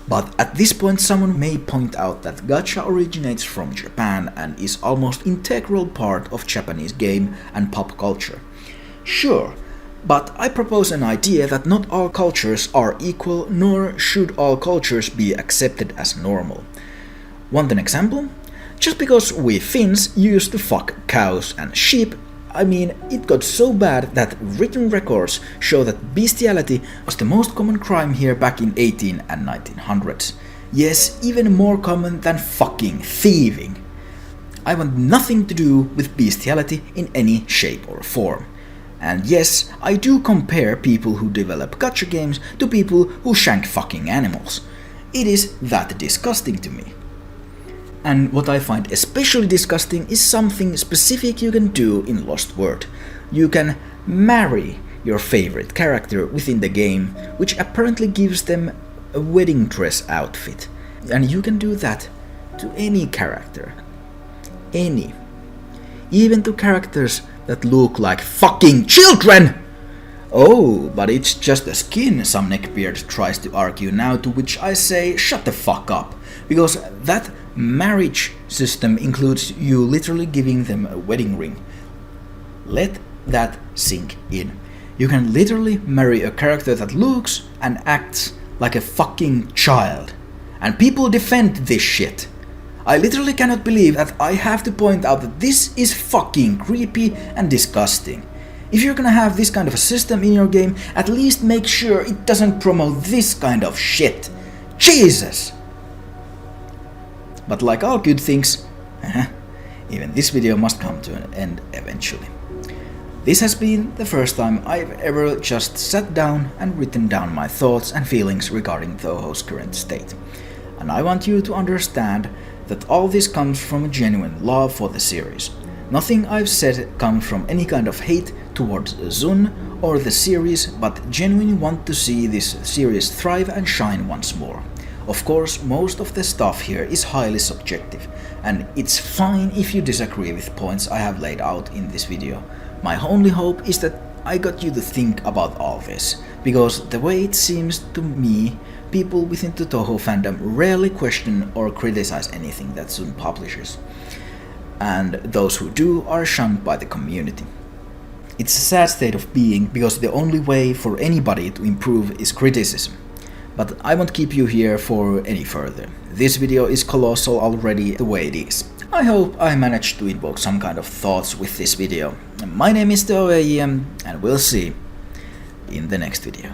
But at this point someone may point out that gacha originates from Japan and is almost integral part of Japanese game and pop culture. Sure, but I propose an idea that not all cultures are equal, nor should all cultures be accepted as normal. Want an example? Just because we Finns used to fuck cows and sheep, I mean, it got so bad that written records show that bestiality was the most common crime here back in 18 and 1900s. Yes, even more common than fucking thieving. I want nothing to do with bestiality in any shape or form. And yes, I do compare people who develop gacha games to people who shank fucking animals. It is that disgusting to me. And what I find especially disgusting is something specific you can do in Lost World. You can marry your favorite character within the game, which apparently gives them a wedding dress outfit. And you can do that to any character. Any. Even to characters that look like fucking children! Oh, but it's just the skin, some neckbeard tries to argue now, to which I say shut the fuck up. Because that marriage system includes you literally giving them a wedding ring. Let that sink in. You can literally marry a character that looks and acts like a fucking child. And people defend this shit. I literally cannot believe that I have to point out that this is fucking creepy and disgusting. If you're gonna have this kind of a system in your game, at least make sure it doesn't promote this kind of shit. Jesus! But like all good things, even this video must come to an end eventually. This has been the first time I've ever just sat down and written down my thoughts and feelings regarding Touhou's current state. And I want you to understand that all this comes from a genuine love for the series. Nothing I've said comes from any kind of hate towards ZUN or the series, but genuinely want to see this series thrive and shine once more. Of course, most of the stuff here is highly subjective, and it's fine if you disagree with points I have laid out in this video. My only hope is that I got you to think about all this, because the way it seems to me, people within the Touhou fandom rarely question or criticize anything that ZUN publishes, and those who do are shunned by the community. It's a sad state of being, because the only way for anybody to improve is criticism. But I won't keep you here for any further. This video is colossal already the way it is. I hope I managed to invoke some kind of thoughts with this video. My name is Touhou, and we'll see in the next video.